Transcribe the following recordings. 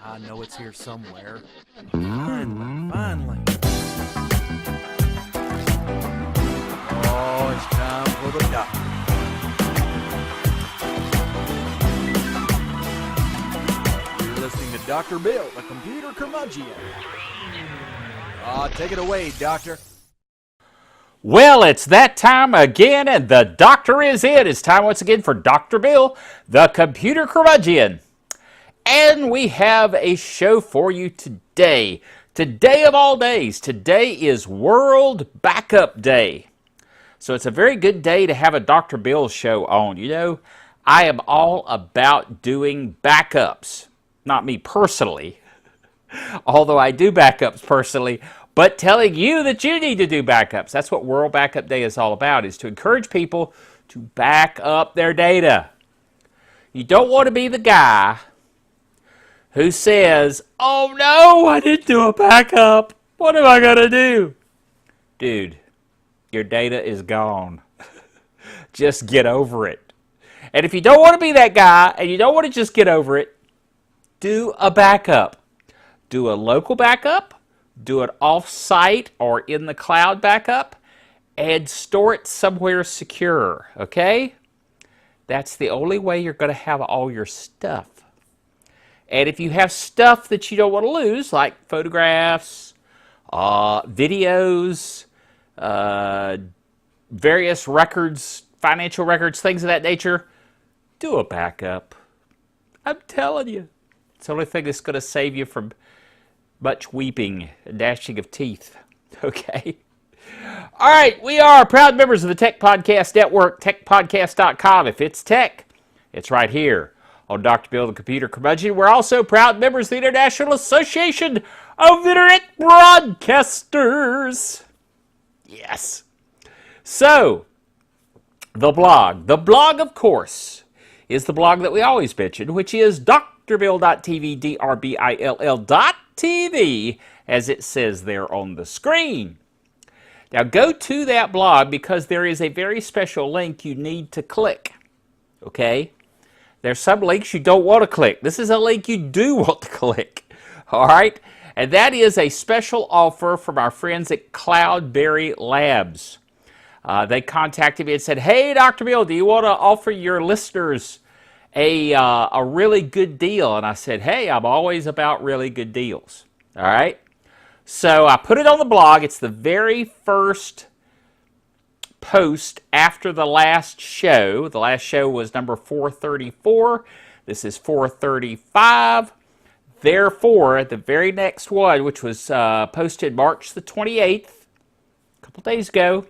I know it's here somewhere. Finally. Oh, it's time for the doctor. You're listening to Dr. Bill, the computer curmudgeon. Take it away, doctor. Well, it's that time again, and the doctor is in. It's time once again for Dr. Bill, the computer curmudgeon. And we have a show for you today. Today of all days. Today is World Backup Day. So it's a very good day to have a Dr. Bill show on. You know, I am all about doing backups. Not me personally, although I do backups personally, but telling you that you need to do backups. That's what World Backup Day is all about, is to encourage people to back up their data. You don't want to be the guy who says, oh no, I didn't do a backup. What am I going to do? Dude, your data is gone. Just get over it. And if you don't want to be that guy and you don't want to just get over it, do a backup. Do a local backup, do an off-site or in the cloud backup, and store it somewhere secure, okay? That's the only way you're going to have all your stuff. And if you have stuff that you don't want to lose, like photographs, videos, various records, financial records, things of that nature, do a backup. I'm telling you. It's the only thing that's going to save you from much weeping and gnashing of teeth. Okay? All right, we are proud members of the Tech Podcast Network, techpodcast.com. If it's tech, it's right here on Dr. Bill, the Computer Curmudgeon. We're also proud members of the International Association of Internet Broadcasters. Yes. So, the blog. The blog, of course, is the blog that we always mention, which is drbill.tv, drbill.tv, as it says there on the screen. Now, go to that blog because there is a very special link you need to click. Okay? There's some links you don't want to click. This is a link you do want to click. All right? And that is a special offer from our friends at Cloudberry Labs. They contacted me and said, hey, Dr. Bill, do you want to offer your listeners a really good deal? And I said, hey, I'm always about really good deals. All right? So I put it on the blog. It's the very first post after the last show. The last show was number 434. This is 435. Therefore, the very next one, which was posted March the 28th, a couple days ago,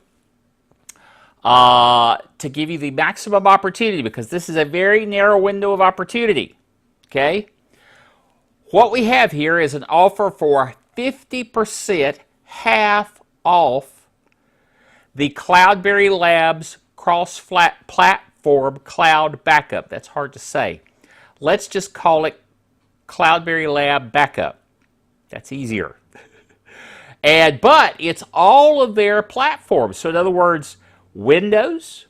to give you the maximum opportunity, because this is a very narrow window of opportunity. Okay? What we have here is an offer for 50% half off the Cloudberry Labs cross-platform cloud backup. That's hard to say. Let's just call it Cloudberry Lab Backup. That's easier. But it's all of their platforms. So in other words, Windows,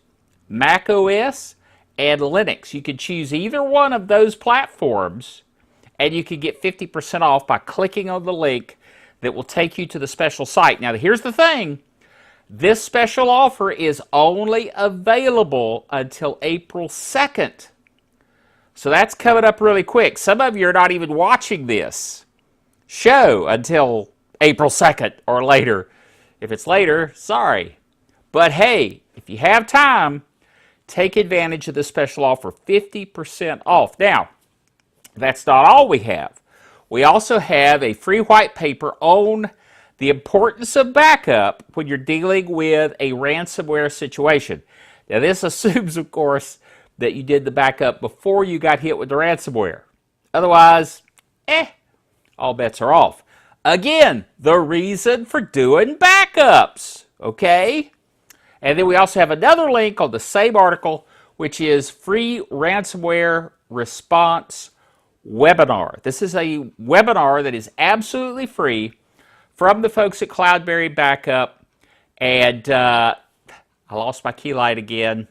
Mac OS, and Linux. You can choose either one of those platforms, and you can get 50% off by clicking on the link that will take you to the special site. Now, here's the thing. This special offer is only available until April 2nd. So that's coming up really quick. Some of you are not even watching this show until April 2nd or later. If it's later, sorry. But hey, if you have time, take advantage of this special offer, 50% off. Now, that's not all we have. We also have a free white paper on the importance of backup when you're dealing with a ransomware situation. Now, this assumes, of course, that you did the backup before you got hit with the ransomware. Otherwise, all bets are off. Again, the reason for doing backups, okay? And then we also have another link on the same article, which is free ransomware response webinar. This is a webinar that is absolutely free from the folks at Cloudberry Backup. And I lost my key light again.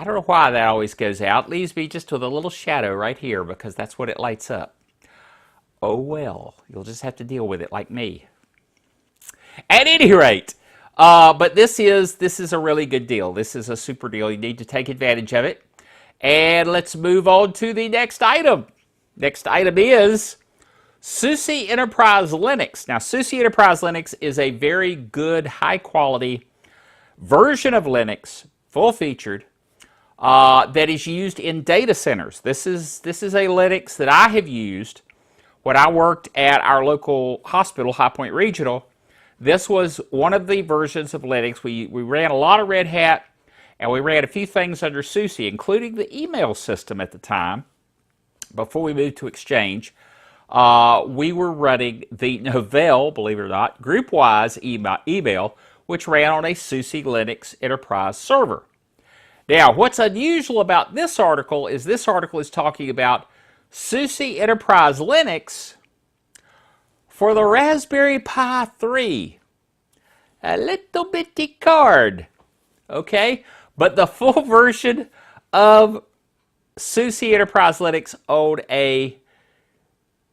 I don't know why that always goes out. It leaves me just with a little shadow right here because that's what it lights up. Oh well, you'll just have to deal with it like me. At any rate, but this is a really good deal. This is a super deal. You need to take advantage of it. And let's move on to the next item. Next item is SUSE Enterprise Linux. Now, SUSE Enterprise Linux is a very good, high-quality version of Linux, full-featured, that is used in data centers. This is a Linux that I have used when I worked at our local hospital, High Point Regional. This was one of the versions of Linux. We ran a lot of Red Hat, and we ran a few things under SUSE, including the email system at the time. Before we moved to Exchange, we were running the Novell, believe it or not, GroupWise email, which ran on a SUSE Linux enterprise server. Now, what's unusual about this article is talking about SUSE Enterprise Linux for the Raspberry Pi 3. A little bitty card, okay? But the full version of SUSE Enterprise Linux owned a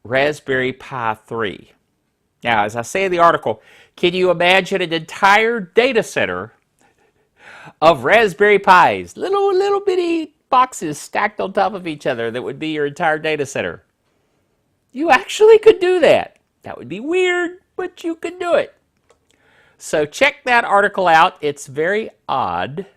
Raspberry Pi 3. Now, as I say in the article, can you imagine an entire data center of Raspberry Pis, little bitty boxes stacked on top of each other that would be your entire data center? You actually could do that. That would be weird, but you could do it. So check that article out. It's very odd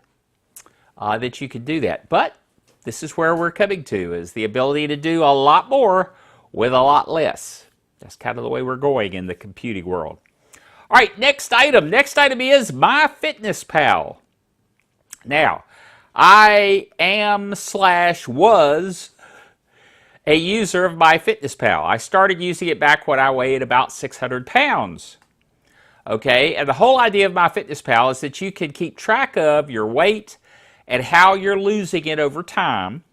that you could do that. But this is where we're coming to, is the ability to do a lot more with a lot less. That's kind of the way we're going in the computing world. All right, next item. Next item is MyFitnessPal. Now, I was a user of MyFitnessPal. I started using it back when I weighed about 600 pounds. Okay, and the whole idea of MyFitnessPal is that you can keep track of your weight and how you're losing it over time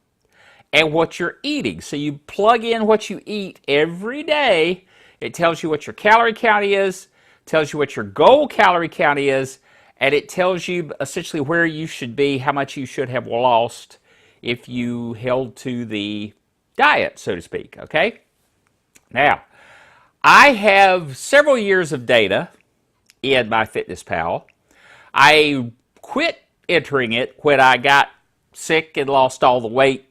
and what you're eating. So you plug in what you eat every day. It tells you what your calorie count is, tells you what your goal calorie count is, and it tells you essentially where you should be, how much you should have lost if you held to the diet, so to speak, okay? Now, I have several years of data in MyFitnessPal. I quit entering it when I got sick and lost all the weight,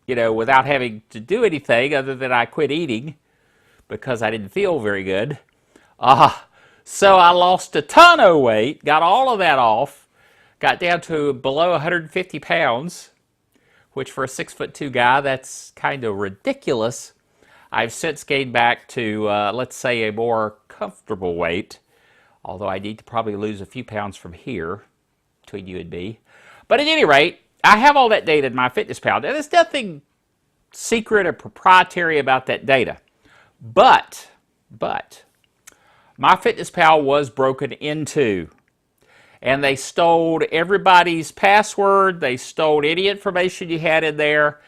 without having to do anything other than I quit eating because I didn't feel very good. So I lost a ton of weight, got all of that off, got down to below 150 pounds, which for a 6'2" guy, that's kind of ridiculous. I've since gained back to, let's say, a more comfortable weight, although I need to probably lose a few pounds from here, between you and me. But at any rate, I have all that data in MyFitnessPal. Now, there's nothing secret or proprietary about that data. But, MyFitnessPal was broken into. And they stole everybody's password. They stole any information you had in there.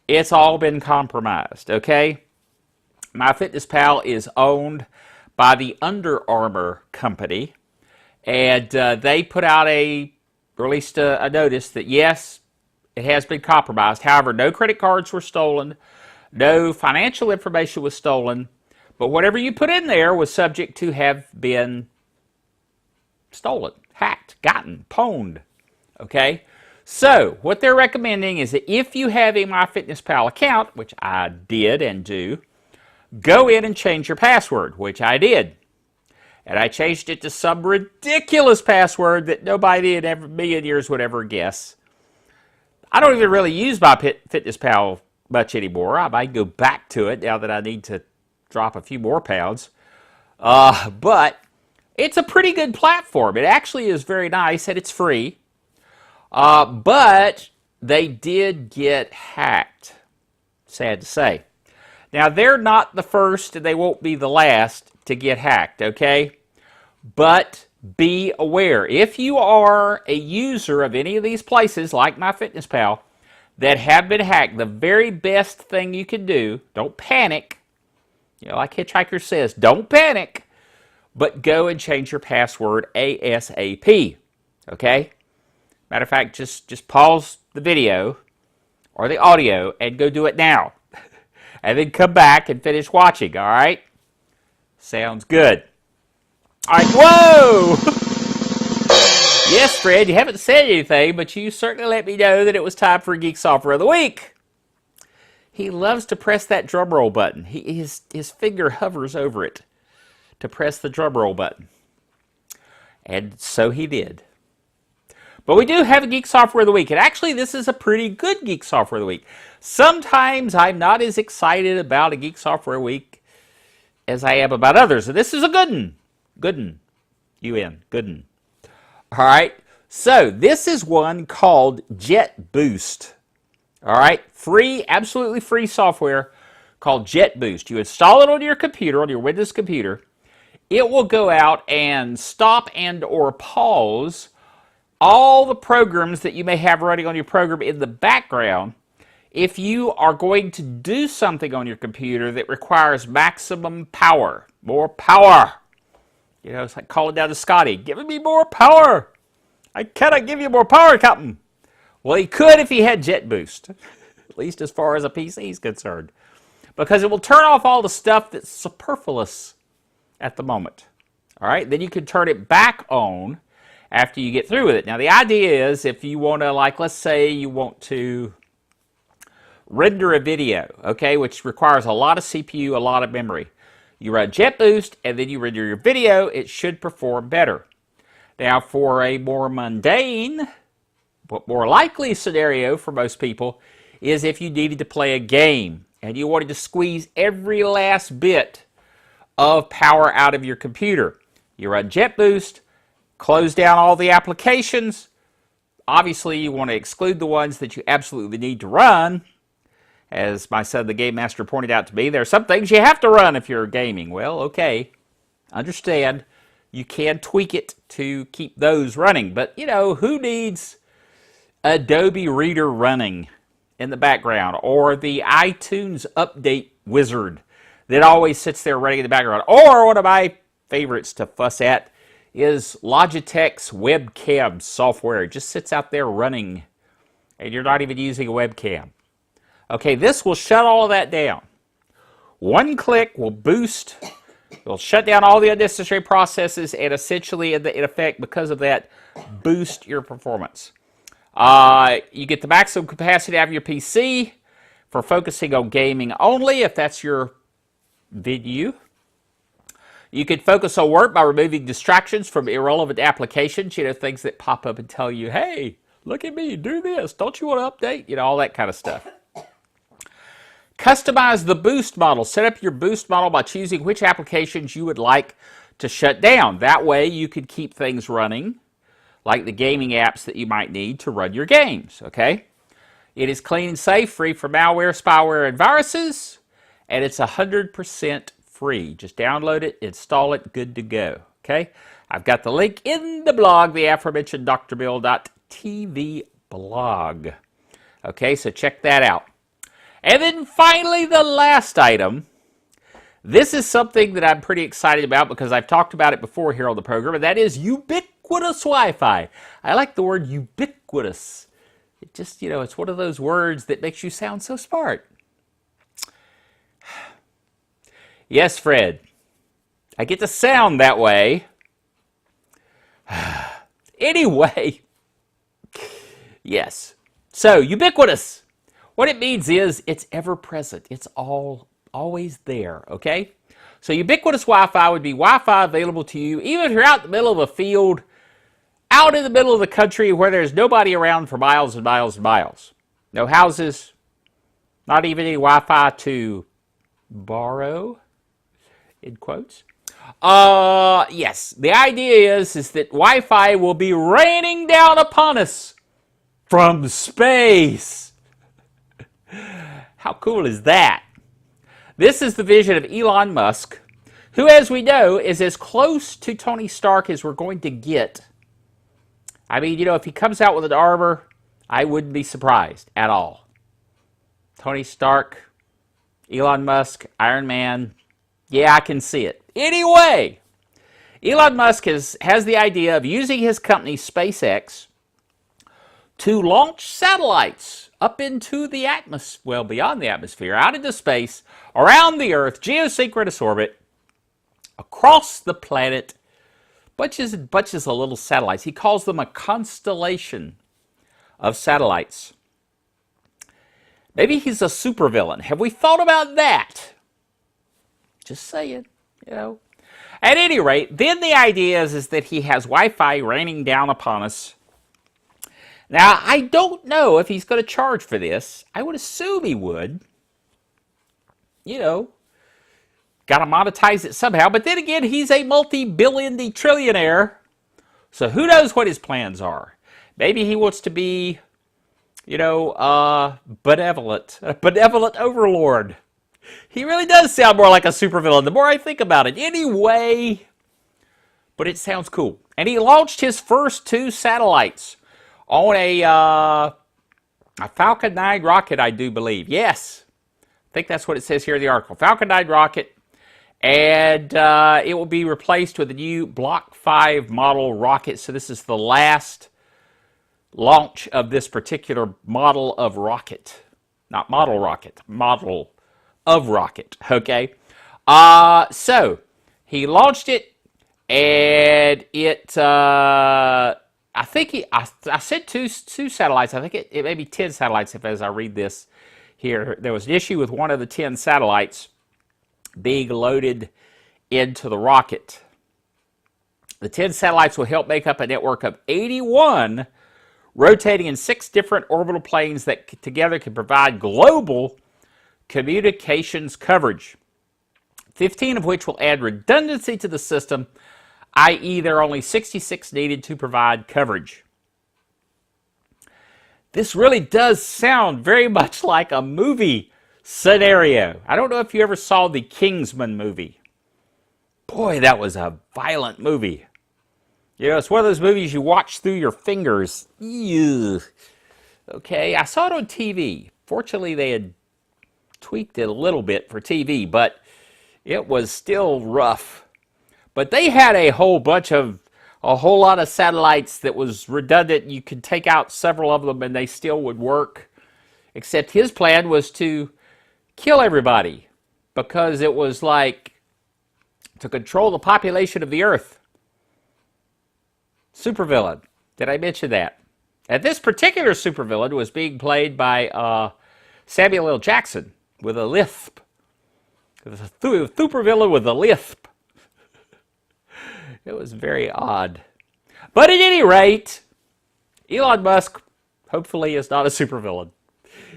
It's all been compromised, okay? MyFitnessPal is owned by the Under Armour company. And they put out released a notice that, yes, it has been compromised. However, no credit cards were stolen. No financial information was stolen. But whatever you put in there was subject to have been stolen, hacked, gotten, pwned. Okay? So, what they're recommending is that if you have a MyFitnessPal account, which I did and do, go in and change your password, which I did. And I changed it to some ridiculous password that nobody in a million years would ever guess. I don't even really use MyFitnessPal much anymore. I might go back to it now that I need to drop a few more pounds. But it's a pretty good platform. It actually is very nice, and it's free. But they did get hacked. Sad to say. Now, they're not the first, and they won't be the last to get hacked, okay? But be aware. If you are a user of any of these places, like MyFitnessPal, that have been hacked, the very best thing you can do, don't panic. Like Hitchhiker says, don't panic, but go and change your password ASAP, okay? Matter of fact, just pause the video or the audio and go do it now. And then come back and finish watching, all right? Sounds good. All right, whoa! Yes, Fred, you haven't said anything, but you certainly let me know that it was time for Geek Software of the Week. He loves to press that drum roll button. His finger hovers over it to press the drum roll button. And so he did. But we do have a Geek Software of the Week. And actually, this is a pretty good Geek Software of the Week. Sometimes I'm not as excited about a Geek Software Week as I am about others. And this is a good one. Good one. UN. Good one. All right. So this is one called JetBoost. All right. Free, absolutely free software called JetBoost. You install it on your computer, on your Windows computer. It will go out and stop and or pause all the programs that you may have running on your program in the background if you are going to do something on your computer that requires maximum power, more power. You know, it's like calling down to Scotty, giving me more power. I cannot give you more power, Captain. Well, he could if he had JetBoost, at least as far as a PC is concerned, because it will turn off all the stuff that's superfluous at the moment. All right, then you can turn it back on after you get through with it. Now, the idea is if you want to, like, let's say you want to render a video, okay, which requires a lot of CPU, a lot of memory. You run JetBoost, and then you render your video. It should perform better. Now, for a more mundane, but more likely scenario for most people is if you needed to play a game and you wanted to squeeze every last bit of power out of your computer. You run JetBoost, close down all the applications. Obviously, you want to exclude the ones that you absolutely need to run. As my son, the Game Master, pointed out to me, there are some things you have to run if you're gaming. Well, okay, understand. You can tweak it to keep those running. But, you know, who needs Adobe Reader running in the background or the iTunes update wizard that always sits there running in the background? Or one of my favorites to fuss at is Logitech's webcam software. It just sits out there running and you're not even using a webcam. Okay, this will shut all of that down. One click will boost, it'll shut down all the unnecessary processes and essentially, in effect, because of that, boost your performance. You get the maximum capacity out of your PC for focusing on gaming only, if that's your video. You can focus on work by removing distractions from irrelevant applications, you know, things that pop up and tell you, hey, look at me, do this, don't you want to update? You know, all that kind of stuff. Customize the boost model. Set up your boost model by choosing which applications you would like to shut down. That way you could keep things running, like the gaming apps that you might need to run your games, okay? It is clean and safe, free from malware, spyware, and viruses, and it's 100% free. Just download it, install it, good to go, okay? I've got the link in the blog, the aforementioned drbill.tv blog. Okay, so check that out. And then finally, the last item. This is something that I'm pretty excited about because I've talked about it before here on the program, and that is ubiquitous Wi-Fi. I like the word ubiquitous. It just, you know, it's one of those words that makes you sound so smart. Yes, Fred. I get to sound that way. Anyway. Yes. So, ubiquitous. What it means is it's ever present. It's always there, okay? So ubiquitous Wi-Fi would be Wi-Fi available to you even if you're out in the middle of a field, out in the middle of the country where there's nobody around for miles and miles and miles. No houses, not even any Wi-Fi to borrow, in quotes. Yes, the idea is that Wi-Fi will be raining down upon us from space. How cool is that? This is the vision of Elon Musk, who, as we know, is as close to Tony Stark as we're going to get. I mean, you know, if he comes out with an armor, I wouldn't be surprised at all. Tony Stark, Elon Musk, Iron Man, yeah, I can see it. Anyway, Elon Musk has the idea of using his company, SpaceX, to launch satellites up into the atmosphere, well, beyond the atmosphere, out into space, around the Earth, geosynchronous orbit, across the planet, bunches and bunches of little satellites. He calls them a constellation of satellites. Maybe he's a supervillain. Have we thought about that? Just saying, you know. At any rate, then the idea is that he has Wi-Fi raining down upon us. Now, I don't know if he's going to charge for this. I would assume he would. You know, got to monetize it somehow. But then again, he's a multi-billion trillionaire. So who knows what his plans are. Maybe he wants to be, you know, benevolent overlord. He really does sound more like a supervillain the more I think about it. Anyway, but it sounds cool. And he launched his first 2 satellites on a Falcon 9 rocket, I do believe. Yes, I think that's what it says here in the article. Falcon 9 rocket. And it will be replaced with a new Block 5 model rocket. So this is the last launch of this particular model of rocket. Not model rocket, model of rocket, okay? So he launched it, and it, I think I said two satellites. I think it may be 10 satellites as I read this here. There was an issue with one of the 10 satellites being loaded into the rocket. The 10 satellites will help make up a network of 81 rotating in 6 different orbital planes that together can provide global communications coverage, 15 of which will add redundancy to the system, i.e. there are only 66 needed to provide coverage. This really does sound very much like a movie scenario. I don't know if you ever saw the Kingsman movie. Boy, that was a violent movie. You know, it's one of those movies you watch through your fingers. Ew. Okay, I saw it on TV. Fortunately, they had tweaked it a little bit for TV, but it was still rough. But they had a whole lot of satellites that was redundant. You could take out several of them and they still would work. Except his plan was to kill everybody because it was like to control the population of the Earth. Supervillain. Did I mention that? And this particular supervillain was being played by Samuel L. Jackson with a lisp. A supervillain with a lisp. It was very odd. But at any rate, Elon Musk hopefully is not a supervillain.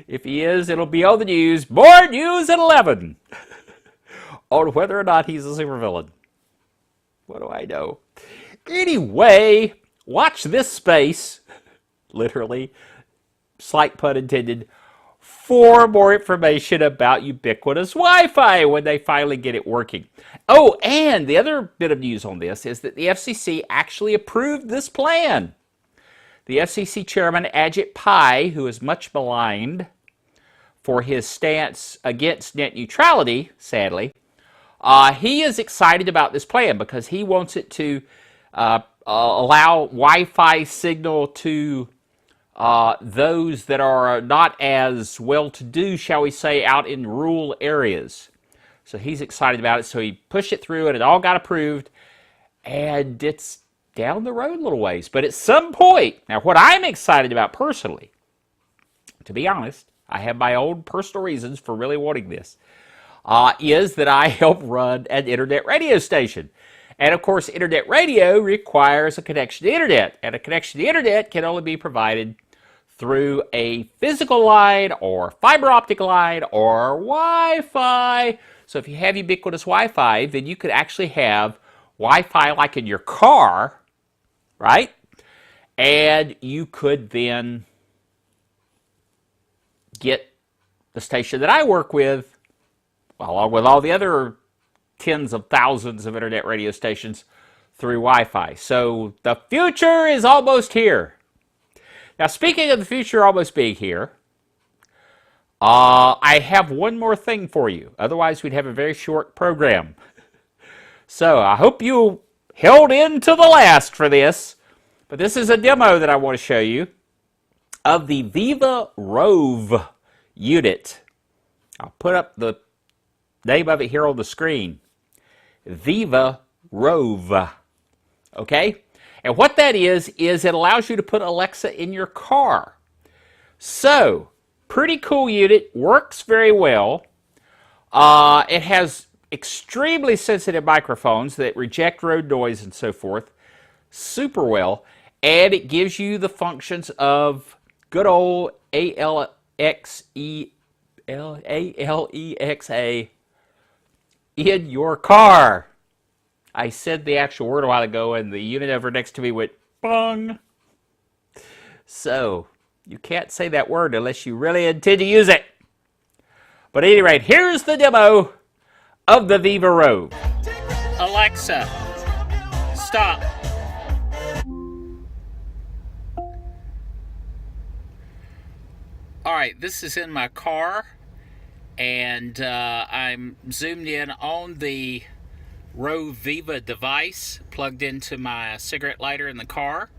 If he is, it'll be on the news. More news at 11 on whether or not he's a supervillain. What do I know? Anyway, watch this space, literally, slight pun intended, for more information about ubiquitous Wi-Fi when they finally get it working. Oh, and the other bit of news on this is that the FCC actually approved this plan. The FCC chairman, Ajit Pai, who is much maligned for his stance against net neutrality, sadly, he is excited about this plan because he wants it to allow Wi-Fi signal to those that are not as well-to-do, shall we say, out in rural areas. So he's excited about it. So he pushed it through and it all got approved. And it's down the road a little ways. But at some point, now what I'm excited about personally, to be honest, I have my own personal reasons for really wanting this, is that I help run an internet radio station. And of course, internet radio requires a connection to the internet. And a connection to the internet can only be provided through a physical line or fiber optic line or Wi-Fi. So if you have ubiquitous Wi-Fi, then you could actually have Wi-Fi like in your car, right? And you could then get the station that I work with, along with all the other tens of thousands of internet radio stations, through Wi-Fi. So the future is almost here. Now, speaking of the future almost being here, I have one more thing for you. Otherwise, we'd have a very short program. So I hope you held in to the last for this. But this is a demo that I want to show you of the Viva Rove unit. I'll put up the name of it here on the screen. Viva Rove. Okay? And what that is it allows you to put Alexa in your car. So, pretty cool unit, works very well. It has extremely sensitive microphones that reject road noise and so forth super well, and it gives you the functions of good old Alexa in your car. I said the actual word a while ago, and the unit over next to me went bong. So, you can't say that word unless you really intend to use it. But at any rate, here's the demo of the Viva Rove. Alexa, stop. All right, this is in my car, and I'm zoomed in on the Rove Viva device plugged into my cigarette lighter in the car.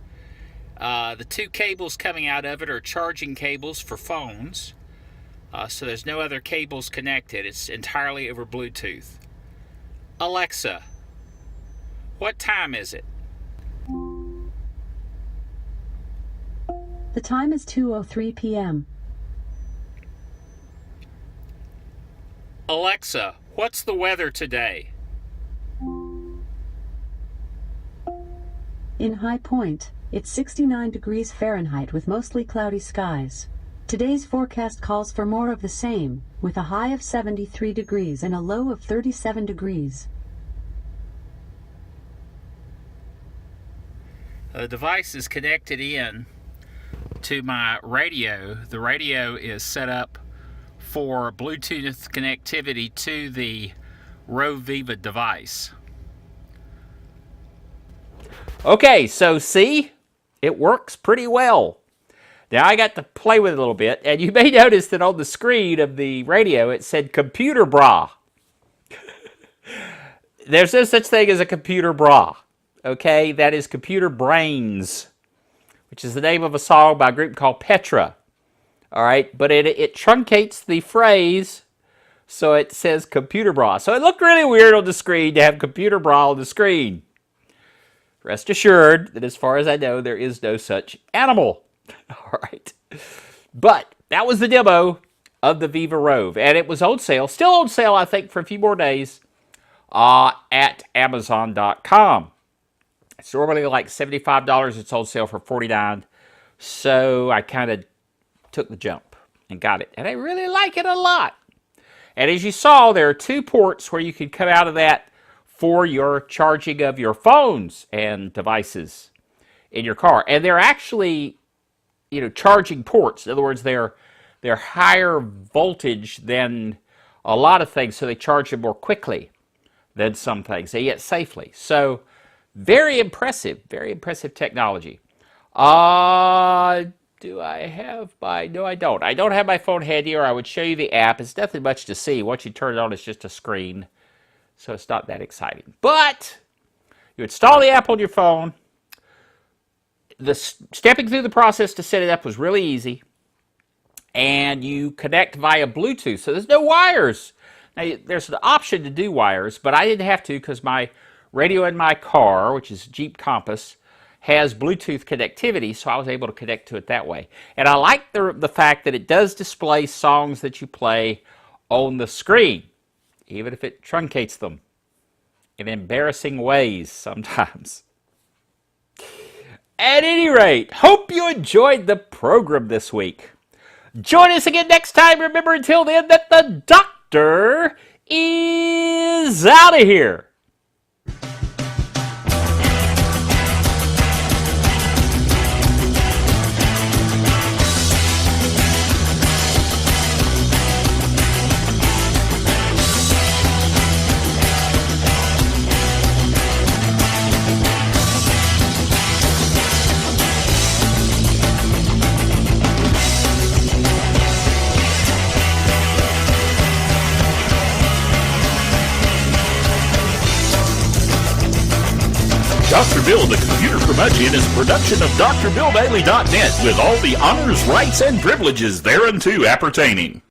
The two cables coming out of it are charging cables for phones, so there's no other cables connected. It's entirely over Bluetooth. Alexa, what time is it? The time is 2:03 p.m. Alexa, what's the weather today? In High Point, it's 69 degrees Fahrenheit with mostly cloudy skies. Today's forecast calls for more of the same, with a high of 73 degrees and a low of 37 degrees. The device is connected in to my radio. The radio is set up for Bluetooth connectivity to the Rove Viva device. Okay, so see, it works pretty well. Now I got to play with it a little bit, and you may notice that on the screen of the radio it said computer bra. There's no such thing as a computer bra. Okay, that is Computer Brains, which is the name of a song by a group called Petra. All right, but it truncates the phrase, so it says computer bra. So it looked really weird on the screen to have computer bra on the screen. Rest assured that as far as I know, there is no such animal. All right. But that was the demo of the Viva Rove, and it was on sale, still on sale, I think, for a few more days at Amazon.com. It's normally like $75. It's on sale for $49. So I kind of took the jump and got it. And I really like it a lot. And as you saw, there are two ports where you can come out of that for your charging of your phones and devices in your car. And they're actually, charging ports. In other words, they're higher voltage than a lot of things, so they charge them more quickly than some things, and yet safely. So very impressive technology. Do I have my... No, I don't. I don't have my phone handy, or I would show you the app. It's nothing much to see. Once you turn it on, it's just a screen. So it's not that exciting. But you install the app on your phone. Stepping through the process to set it up was really easy. And you connect via Bluetooth. So there's no wires. Now, there's an option to do wires, but I didn't have to because my radio in my car, which is Jeep Compass, has Bluetooth connectivity, so I was able to connect to it that way. And I like the fact that it does display songs that you play on the screen, even if it truncates them in embarrassing ways sometimes. At any rate, hope you enjoyed the program this week. Join us again next time. Remember, until then, that the doctor is out of here. Dr. Bill, the Computer Curmudgeon, is a production of DrBillDaily.net with all the honors, rights, and privileges thereunto appertaining.